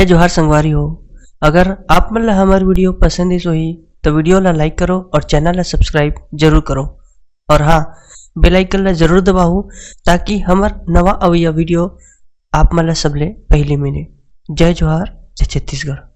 जोहार संगवारी हो। अगर आप मन ला हमार वीडियो पसंद ही तो वीडियो ला लाइक करो और चैनल ला सब्सक्राइब जरूर करो और हाँ, बेल आइकन ला जरूर दबाओ ताकि हमार नवा अवैया वीडियो आप मन ला सबले पहले मिले। जय जोहार, जय छत्तीसगढ़।